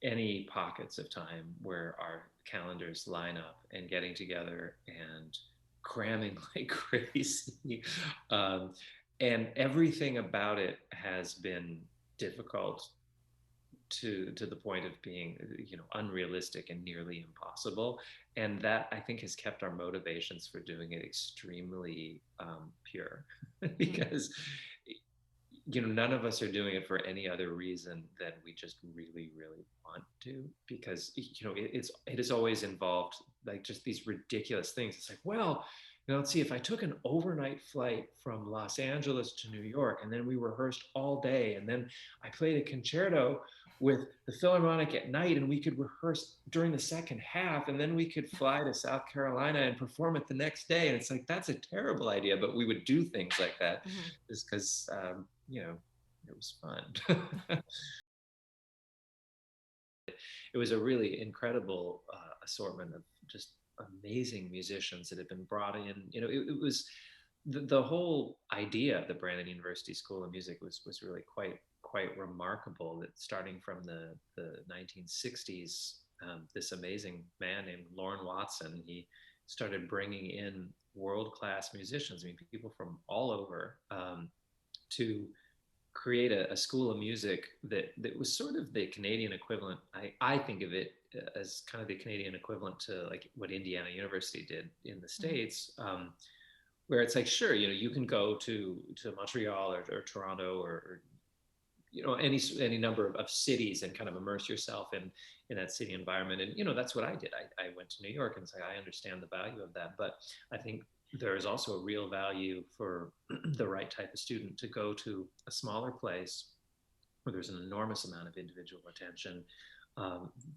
any pockets of time where our calendars line up and getting together and cramming like crazy. Um, and everything about it has been difficult to the point of being, unrealistic and nearly impossible. And that, I think, has kept our motivations for doing it extremely pure. Mm-hmm. Because none of us are doing it for any other reason than we just really, really want to. Because it has always involved like just these ridiculous things. It's like, well, let's see, if I took an overnight flight from Los Angeles to New York, and then we rehearsed all day, and then I played a concerto with the Philharmonic at night, and we could rehearse during the second half, and then we could fly to South Carolina and perform it the next day. And it's like, that's a terrible idea, but we would do things like that Mm-hmm. just because it was fun. It was a really incredible assortment of just amazing musicians that had been brought in. It was the whole idea of the Brandon University School of Music was really quite remarkable. That starting from the 1960s, this amazing man named Lorne Watson, he started bringing in world class musicians. I mean, people from all over, to create a school of music that was sort of the Canadian equivalent. I think of it as kind of the Canadian equivalent to like what Indiana University did in the Mm-hmm. States, where it's like, sure, you can go to Montreal or Toronto or any number of cities and kind of immerse yourself in that city environment. And that's what I did. I went to New York, and it's like, I understand the value of that, but I think there is also a real value for the right type of student to go to a smaller place where there's an enormous amount of individual attention,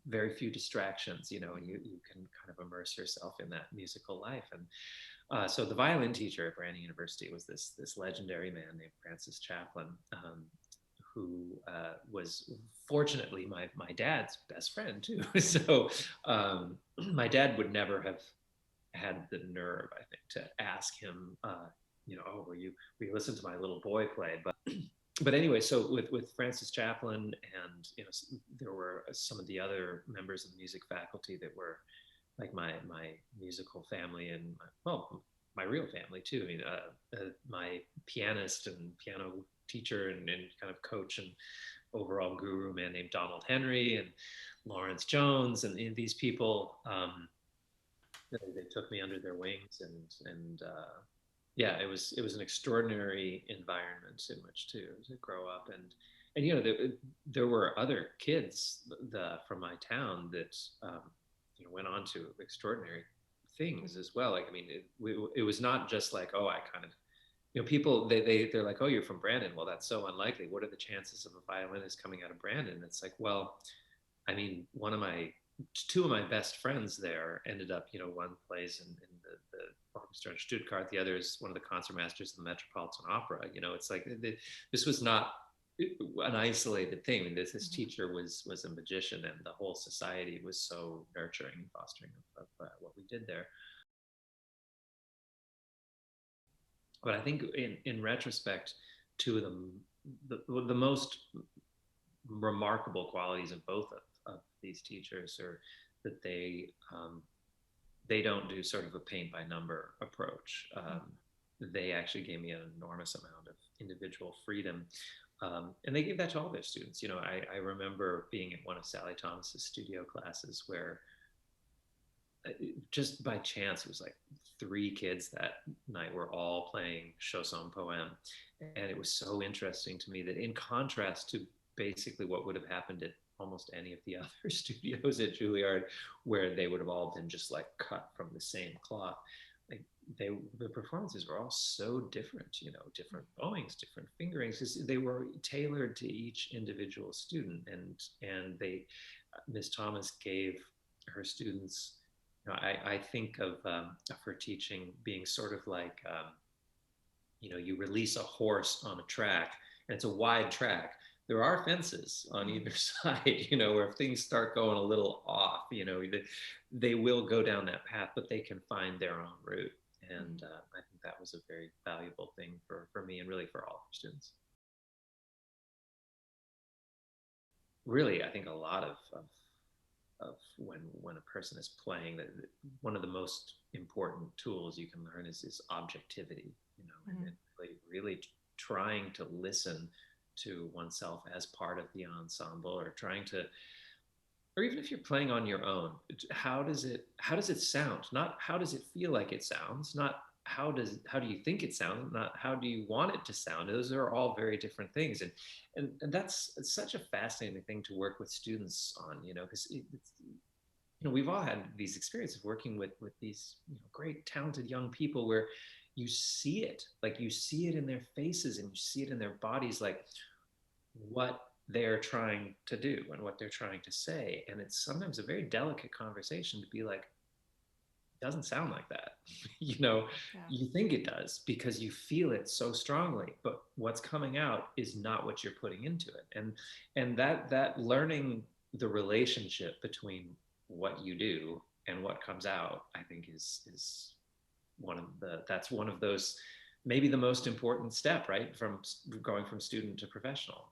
very few distractions, and you can kind of immerse yourself in that musical life. And so the violin teacher at Brandon University was this legendary man named Francis Chaplin, who was fortunately my dad's best friend too. So my dad would never have had the nerve, I think, to ask him, oh, will you listen to my little boy play? But anyway, so with Francis Chaplin, and there were some of the other members of the music faculty that were like my musical family, and my real family too. I mean, my pianist and piano teacher and kind of coach and overall guru, a man named Donald Henry, and Lawrence Jones, and these people, they took me under their wings, and yeah, it was an extraordinary environment in which to grow up. And there were other kids from my town that went on to extraordinary things as well. Like, I mean, it was not just like, oh, I kind of, people, they're like, oh, you're from Brandon. Well, that's so unlikely. What are the chances of a violinist coming out of Brandon? It's like, well, I mean, two of my best friends there ended up, one plays in the orchestra in Stuttgart, the other is one of the concertmasters of the Metropolitan Opera. It's like this was not an isolated thing. I mean, this Mm-hmm. teacher was a magician, and the whole society was so nurturing and fostering of what we did there. But I think in retrospect, two of them, the most remarkable qualities of both of these teachers are that they don't do sort of a paint by number approach. They actually gave me an enormous amount of individual freedom. And they gave that to all their students. I remember being at one of Sally Thomas's studio classes where just by chance, it was like three kids that night were all playing Chausson Poem. And it was so interesting to me that, in contrast to basically what would have happened at almost any of the other studios at Juilliard, where they would have all been just like cut from the same cloth, like the performances were all so different, different bowings, different fingerings, because they were tailored to each individual student. And Miss Thomas gave her students, I think of her teaching being sort of like, you release a horse on a track, and it's a wide track. There are fences on Mm-hmm. either side, where if things start going a little off, they will go down that path, but they can find their own route. And I think that was a very valuable thing for me, and really for all of our students. really, I think a lot of when a person is playing, that one of the most important tools you can learn is objectivity, you know, Mm-hmm. and really trying to listen to oneself as part of the ensemble, or trying to, or even if you're playing on your own, how does it sound? Not how does it feel like it sounds, not how do you think it sounds, not how do you want it to sound. Those are all very different things, and that's it's such a fascinating thing to work with students on, you know, because it's, you know, we've all had these experiences working with these, you know, great talented young people, where you see it, like you see it in their faces and you see it in their bodies, like what they're trying to do and what they're trying to say. And it's sometimes a very delicate conversation to be like, it doesn't sound like that. You know, Yeah. you think it does because you feel it so strongly, but what's coming out is not what you're putting into it. And that learning the relationship between what you do and what comes out, I think is one of the that's one of those, maybe the most important step, right, from going from student to professional.